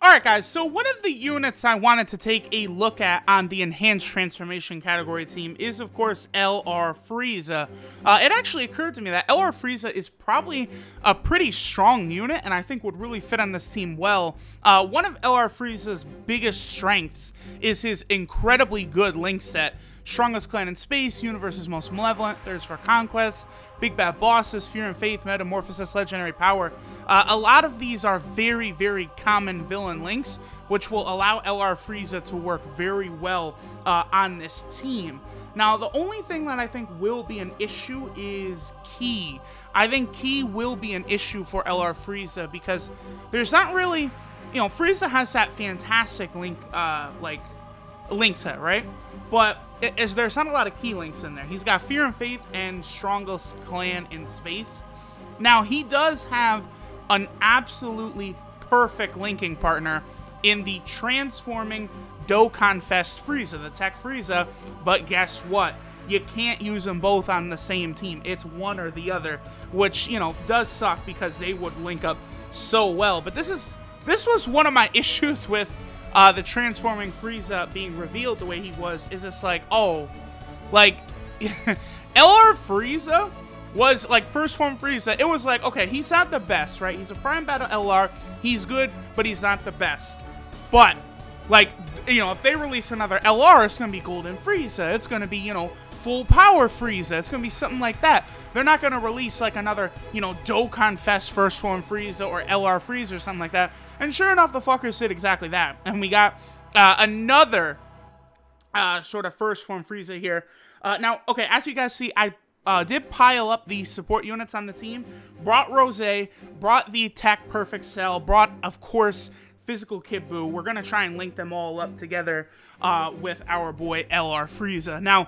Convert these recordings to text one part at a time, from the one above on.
Alright guys, so one of the units I wanted to take a look at on the Enhanced Transformation category team is, of course, LR Frieza. It actually occurred to me that LR Frieza is probably a pretty strong unit, and I think would really fit on this team well. One of LR Frieza's biggest strengths is his incredibly good link set. Strongest clan in space, universe's most malevolent, thirst for conquest, big bad bosses, fear and faith, metamorphosis, legendary power. A lot of these are very, very common villain links, which will allow LR Frieza to work very well on this team. Now, the only thing that I think will be an issue is Ki. I think Ki will be an issue for LR Frieza because there's not really, you know, Frieza has that fantastic link, link set, right? But there's not a lot of Ki links in there. He's got Fear and Faith and Strongest Clan in Space. Now, he does have an absolutely perfect linking partner in the transforming Dokkan Fest Frieza, the Tech Frieza, but guess what? You can't use them both on the same team. It's one or the other, which, you know, does suck because they would link up so well. But this was one of my issues with the transforming Frieza being revealed the way he was, is it's like, oh, like, LR Frieza was like first form Frieza. It was like, okay, he's not the best, right? He's a prime battle LR. He's good, but he's not the best. But, like, you know, if they release another LR, it's going to be Golden Frieza. It's going to be, you know, full power Frieza. It's going to be something like that. They're not going to release like another, you know, Dokkan Fest first form Frieza or LR Frieza or something like that. And sure enough, the fuckers did exactly that. And we got another sort of first form Frieza here. Now, okay, as you guys see, I did pile up the support units on the team. Brought Rose, brought the Tech Perfect Cell, brought, of course, Physical Kid Buu. We're going to try and link them all up together with our boy LR Frieza. Now,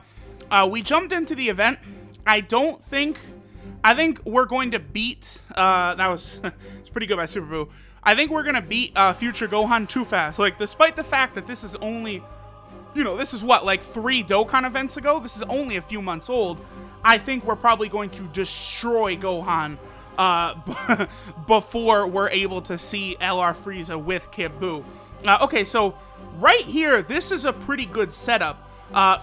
we jumped into the event. I think we're going to beat, it's pretty good by Super Buu. I think we're going to beat Future Gohan too fast. Like, despite the fact that this is only, you know, this is what, like 3 Dokkan events ago? This is only a few months old. I think we're probably going to destroy Gohan before we're able to see LR Frieza with Kid Buu. Okay, so right here, this is a pretty good setup.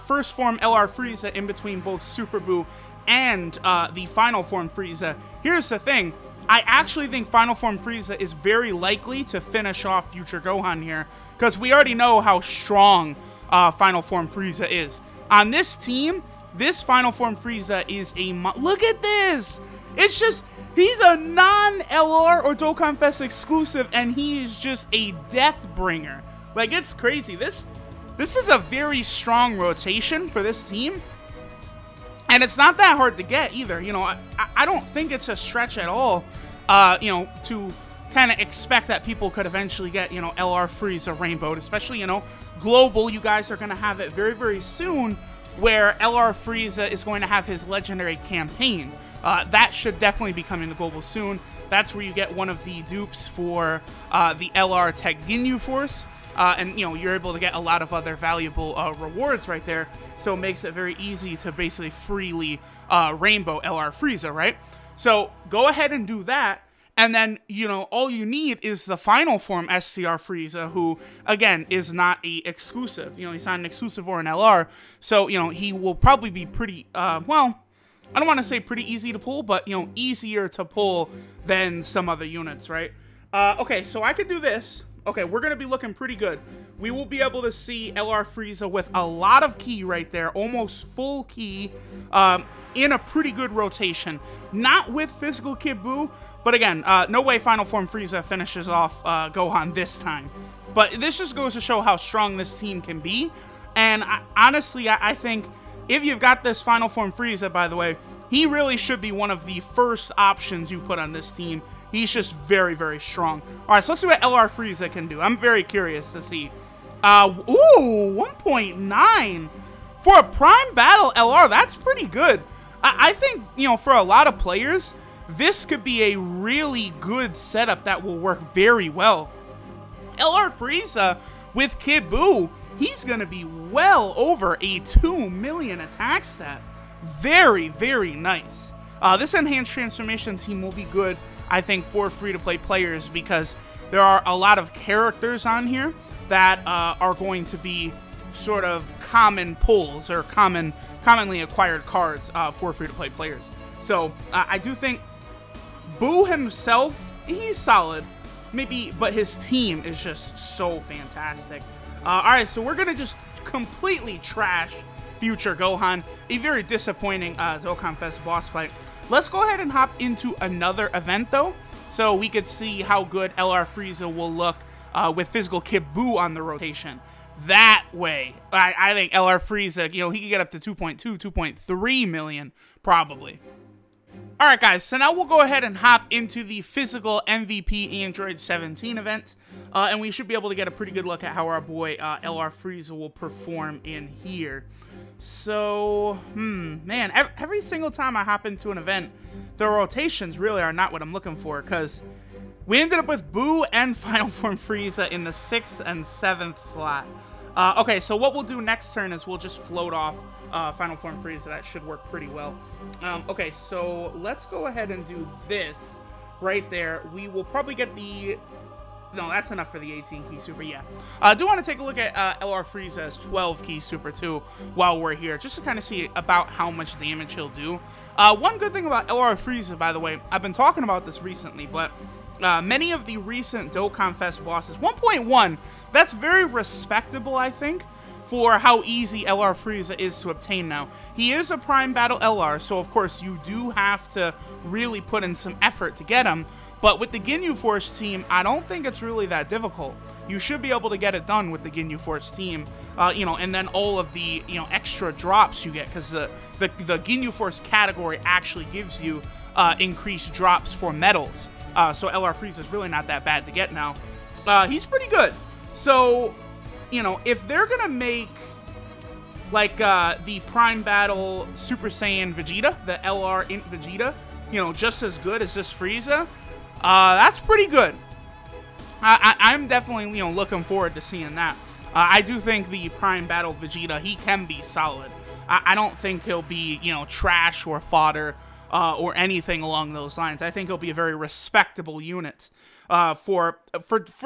First form LR Frieza in between both Super Buu and the final form Frieza. Here's the thing. I actually think Final Form Frieza is very likely to finish off Future Gohan here, because we already know how strong Final Form Frieza is. On this team, this Final Form Frieza is a... Look at this! It's just... He's a non-LR or Dokkan Fest exclusive, and he is just a death bringer. Like, it's crazy. This is a very strong rotation for this team. And it's not that hard to get either. You know, I don't think it's a stretch at all, you know, to kind of expect that people could eventually get, you know, LR Frieza Rainbowed. Especially, you know, global, you guys are going to have it very, very soon, where LR Frieza is going to have his legendary campaign. That should definitely be coming to global soon. That's where you get one of the dupes for the LR Tech Ginyu Force. And, you know, you're able to get a lot of other valuable rewards right there. So it makes it very easy to basically freely rainbow LR Frieza, right? So go ahead and do that. And then, you know, all you need is the final form SCR Frieza, who, again, is not a exclusive. You know, he's not an exclusive or an LR. So, you know, he will probably be pretty, well, I don't want to say pretty easy to pull, but, you know, easier to pull than some other units, right? Okay, so I could do this. Okay, we're going to be looking pretty good. We will be able to see LR Frieza with a lot of Ki right there, almost full Ki, in a pretty good rotation. Not with Physical Kid Buu, but again, no way Final Form Frieza finishes off Gohan this time. But this just goes to show how strong this team can be. And honestly, I think if you've got this Final Form Frieza, by the way, he really should be one of the first options you put on this team. He's just very, very strong. All right, so let's see what LR Frieza can do. I'm very curious to see. Ooh, 1.9 for a Prime Battle LR. That's pretty good. I think, you know, for a lot of players, this could be a really good setup that will work very well. LR Frieza with Kid Buu, he's going to be well over a 2 million attack stat. Very, very nice. This Enhanced Transformation team will be good, I think, for free-to-play players because there are a lot of characters on here that are going to be sort of common pulls or commonly acquired cards for free-to-play players. So I do think Boo himself, he's solid, maybe, but his team is just so fantastic. All right, so we're gonna just completely trash future Gohan. A very disappointing Dokkan Fest boss fight. Let's go ahead and hop into another event though, so we could see how good LR Frieza will look with physical Kid Buu on the rotation. That way, I think LR Frieza, you know, he could get up to 2.2, 2.3 million probably. Alright guys, so now we'll go ahead and hop into the physical MVP Android 17 event, and we should be able to get a pretty good look at how our boy LR Frieza will perform in here. So, man, every single time I hop into an event, the rotations really are not what I'm looking for, because we ended up with Buu and Final Form Frieza in the 6th and 7th slot. Okay, so what we'll do next turn is we'll just float off Final Form Frieza. That should work pretty well. Okay, so let's go ahead and do this right there. We will probably get the... No, that's enough for the 18 key super, yeah. I do want to take a look at LR Frieza's 12 key super too while we're here, just to kind of see about how much damage he'll do. One good thing about LR Frieza, by the way, I've been talking about this recently, but many of the recent Dokkan Fest bosses, 1.1, that's very respectable, I think, for how easy LR Frieza is to obtain now. He is a Prime Battle LR, so of course you do have to really put in some effort to get him, but with the Ginyu Force team, I don't think it's really that difficult. You should be able to get it done with the Ginyu Force team, you know, and then all of the, you know, extra drops you get, because the Ginyu Force category actually gives you increased drops for medals. So LR Frieza is really not that bad to get now. He's pretty good. So, you know, if they're going to make, like, the Prime Battle Super Saiyan Vegeta, the LR Int Vegeta, you know, just as good as this Frieza, that's pretty good. I'm definitely, you know, looking forward to seeing that. I do think the Prime Battle Vegeta, he can be solid. I don't think he'll be, you know, trash or fodder or anything along those lines. I think he'll be a very respectable unit. For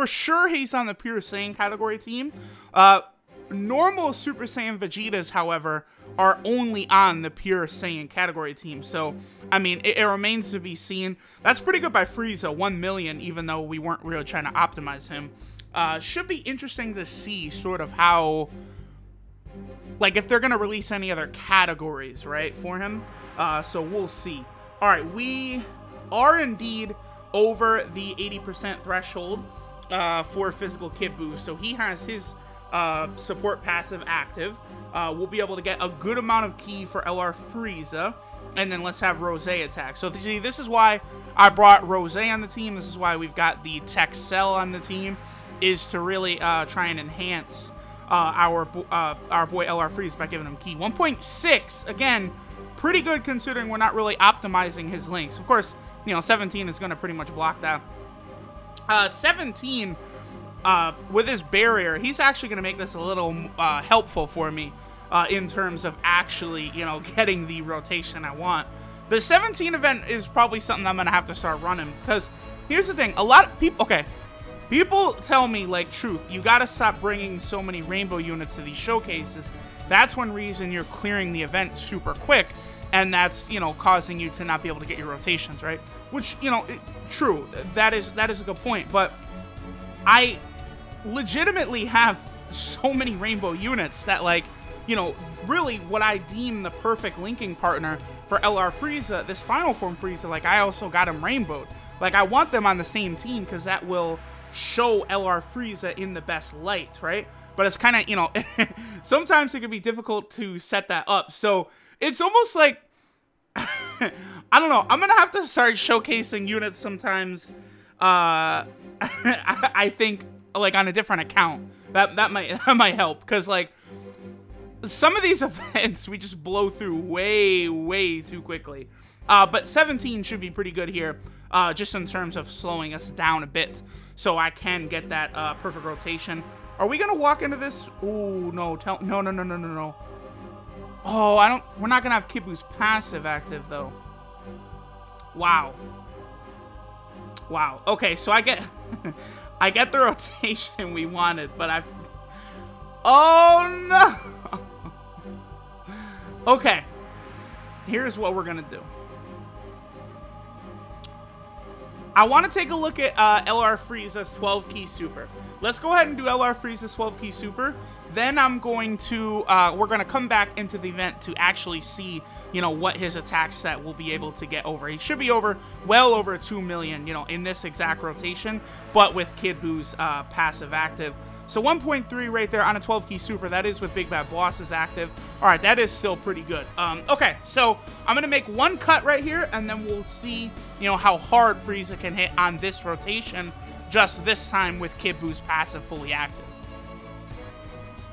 sure, he's on the Pure Saiyan category team. Normal Super Saiyan Vegetas, however, are only on the Pure Saiyan category team. So, I mean, it remains to be seen. That's pretty good by Frieza, 1 million, even though we weren't really trying to optimize him. Should be interesting to see sort of how, like, if they're going to release any other categories, right, for him. So we'll see. All right, we are indeed over the 80% threshold for physical Kid Buu. So he has his support passive active. We'll be able to get a good amount of ki for LR Frieza, and then let's have Rose attack. So see, this is why I brought Rose on the team. This is why we've got the Tech Cell on the team, is to really try and enhance our boy LR Frieza by giving him ki. 1.6, again, pretty good considering we're not really optimizing his links. Of course, you know, 17 is going to pretty much block that. 17, with his barrier, he's actually going to make this a little helpful for me in terms of actually, you know, getting the rotation I want. The 17 event is probably something I'm going to have to start running, because here's the thing. A lot of people, okay, people tell me, like, truth, you got to stop bringing so many rainbow units to these showcases. That's one reason you're clearing the event super quick, and that's, you know, causing you to not be able to get your rotations, right? Which, you know, true, that is a good point, but I legitimately have so many rainbow units that, like, you know, really what I deem the perfect linking partner for LR Frieza, this Final Form Frieza, like, I also got him rainbowed. Like, I want them on the same team because that will show LR Frieza in the best light, right? But it's kind of, you know, sometimes it can be difficult to set that up. So it's almost like, I don't know, I'm gonna have to start showcasing units sometimes, I think, like, on a different account. That might help, because, like, some of these events we just blow through way too quickly. But 17 should be pretty good here, just in terms of slowing us down a bit, so I can get that perfect rotation. Are we gonna walk into this? Ooh, no, no. Oh, we're not gonna have Kid Buu's passive active, though. Wow. Okay, so I get I get the rotation we wanted, but I... Oh, no! Okay. Here's what we're going to do. I want to take a look at LR Frieza's 12-key super. Let's go ahead and do LR Frieza's 12-key super. Then I'm going to, we're going to come back into the event to actually see, you know, what his attack set will be able to get over. He should be over, well over 2 million, you know, in this exact rotation, but with Kid Buu's passive active. So 1.3 right there on a 12-key super. That is with Big Bad Boss's active. All right, that is still pretty good. Okay, so I'm going to make one cut right here, and then we'll see, you know, how hard Frieza can hit on this rotation, just this time with Kid Buu's passive fully active.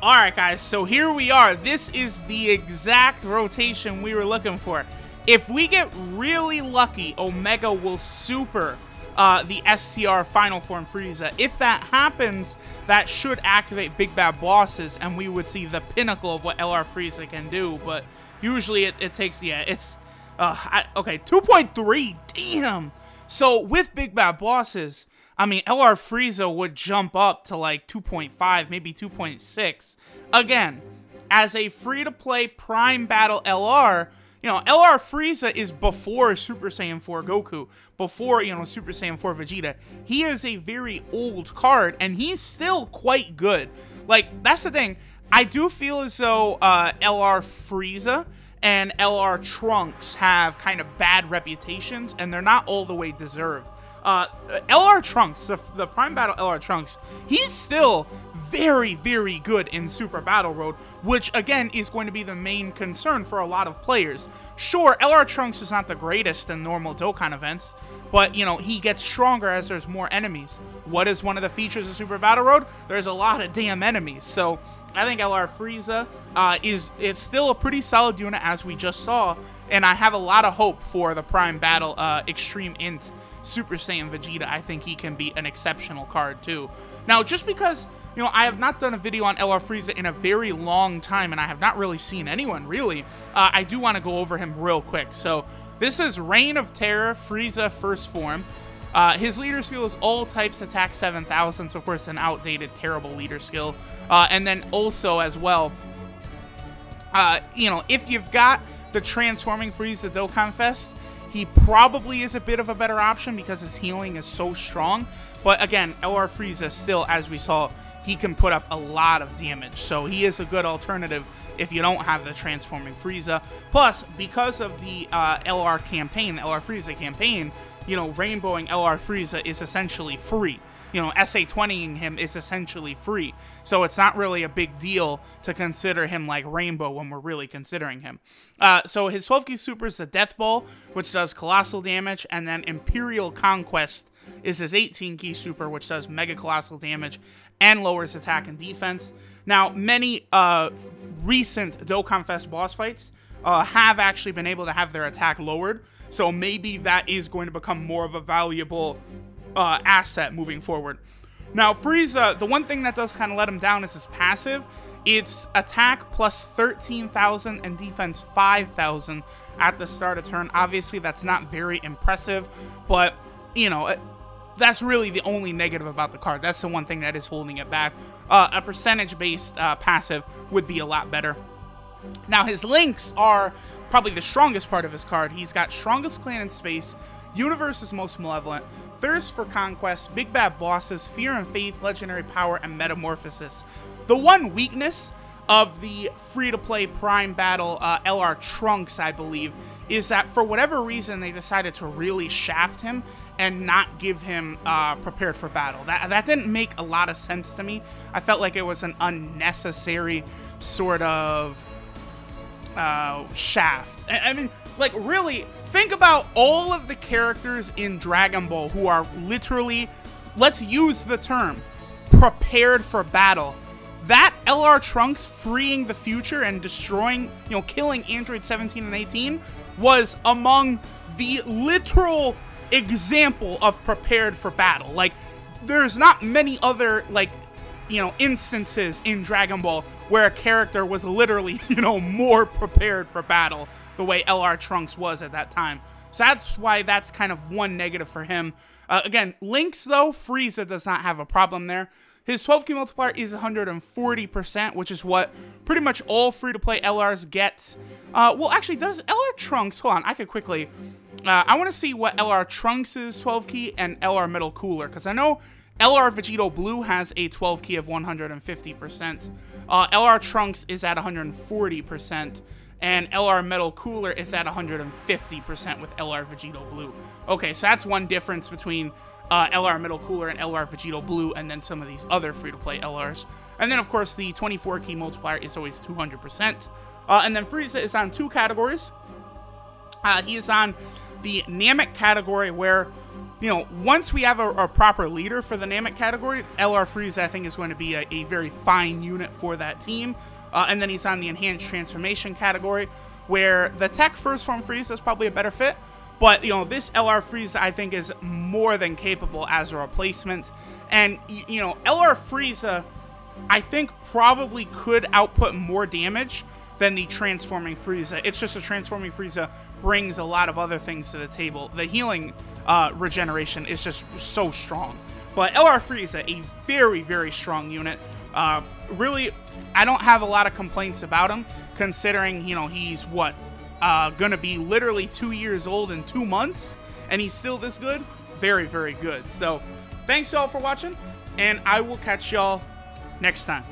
All right, guys, so here we are. This is the exact rotation we were looking for. If we get really lucky, Omega will super the STR Final Form Frieza. If that happens, that should activate Big Bad Bosses, and we would see the pinnacle of what LR Frieza can do, but usually it takes, yeah, it's, okay, 2.3, damn! So, with Big Bad Bosses, I mean, LR Frieza would jump up to, like, 2.5, maybe 2.6. Again, as a free-to-play Prime Battle LR, you know, LR Frieza is before Super Saiyan 4 Goku, before, you know, Super Saiyan 4 Vegeta. He is a very old card, and he's still quite good. Like, that's the thing. I do feel as though LR Frieza and LR Trunks have kind of bad reputations, and they're not all the way deserved. LR Trunks, the Prime Battle LR Trunks, he's still very, very good in Super Battle Road, which, again, is going to be the main concern for a lot of players. Sure, LR Trunks is not the greatest in normal Dokkan events, but, you know, he gets stronger as there's more enemies. What is one of the features of Super Battle Road? There's a lot of damn enemies, so I think LR Frieza is still a pretty solid unit, as we just saw, and I have a lot of hope for the Prime Battle Extreme Int Super Saiyan Vegeta. I think he can be an exceptional card, too. Now, just because, you know, I have not done a video on LR Frieza in a very long time, and I have not really seen anyone, really, I do want to go over him real quick. So, this is Reign of Terror, Frieza First Form. His leader skill is all types attack 7,000, so of course an outdated, terrible leader skill. And then also, as well, you know, if you've got the Transforming Frieza Dokkan Fest, he probably is a bit of a better option because his healing is so strong. But again, LR Frieza still, as we saw, he can put up a lot of damage. So he is a good alternative if you don't have the Transforming Frieza. Plus, because of the LR campaign, the LR Frieza campaign, you know, rainbowing LR Frieza is essentially free. You know, SA20ing him is essentially free. So it's not really a big deal to consider him like Rainbow when we're really considering him. So his 12-key super is the Death Ball, which does colossal damage, and then Imperial Conquest is his 18-key super, which does mega colossal damage and lowers attack and defense. Now, many recent Dokkan Fest boss fights have actually been able to have their attack lowered, so maybe that is going to become more of a valuable asset moving forward. Now, Frieza, the one thing that does kind of let him down is his passive. It's attack plus 13,000 and defense 5,000 at the start of turn. Obviously, that's not very impressive, but, you know, that's really the only negative about the card. That's the one thing that is holding it back. A percentage-based passive would be a lot better. Now, his links are probably the strongest part of his card. He's got Strongest Clan in Space, Universe is Most Malevolent, Thirst for Conquest, Big Bad Bosses, Fear and Faith, Legendary Power, and Metamorphosis. The one weakness of the free-to-play Prime Battle LR Trunks, I believe, is that for whatever reason they decided to really shaft him and not give him Prepared for Battle. That didn't make a lot of sense to me. I felt like it was an unnecessary sort of shaft. I mean, like, really, think about all of the characters in Dragon Ball who are literally, let's use the term, prepared for battle. That LR Trunks freeing the future and destroying, you know, killing Android 17 and 18 was among the literal example of prepared for battle. Like, there's not many other, like, you know, instances in Dragon Ball where a character was literally, you know, more prepared for battle the way LR Trunks was at that time. So that's why that's kind of one negative for him. Again, Link's, though, Frieza does not have a problem there. His 12 key multiplier is 140%, which is what pretty much all free-to-play LRs get. Well, actually, does LR Trunks... Hold on, I could quickly... I want to see what LR Trunks is 12 key and LR Metal Cooler, because I know LR Vegito Blue has a 12 key of 150%. LR Trunks is at 140%, and LR Metal Cooler is at 150% with LR Vegito Blue. Okay, so that's one difference between LR Metal Cooler and LR Vegito Blue, and then some of these other free-to-play LRs. And then, of course, the 24 key multiplier is always 200%. And then Frieza is on 2 categories. He is on the Namek category, where, you know, once we have a proper leader for the Namek category, LR Frieza, I think, is going to be a very fine unit for that team. And then he's on the Enhanced Transformation category, where the Tech First Form Frieza is probably a better fit. But, you know, this LR Frieza, I think, is more than capable as a replacement. And, you know, LR Frieza, I think, probably could output more damage than the Transforming Frieza. It's just a Transforming Frieza brings a lot of other things to the table. The healing regeneration is just so strong. But LR Frieza, a very, very strong unit. Really, I don't have a lot of complaints about him, considering, you know, he's, what, gonna be literally 2 years old in 2 months, and he's still this good. Very, very good. So, thanks y'all for watching, and I will catch y'all next time.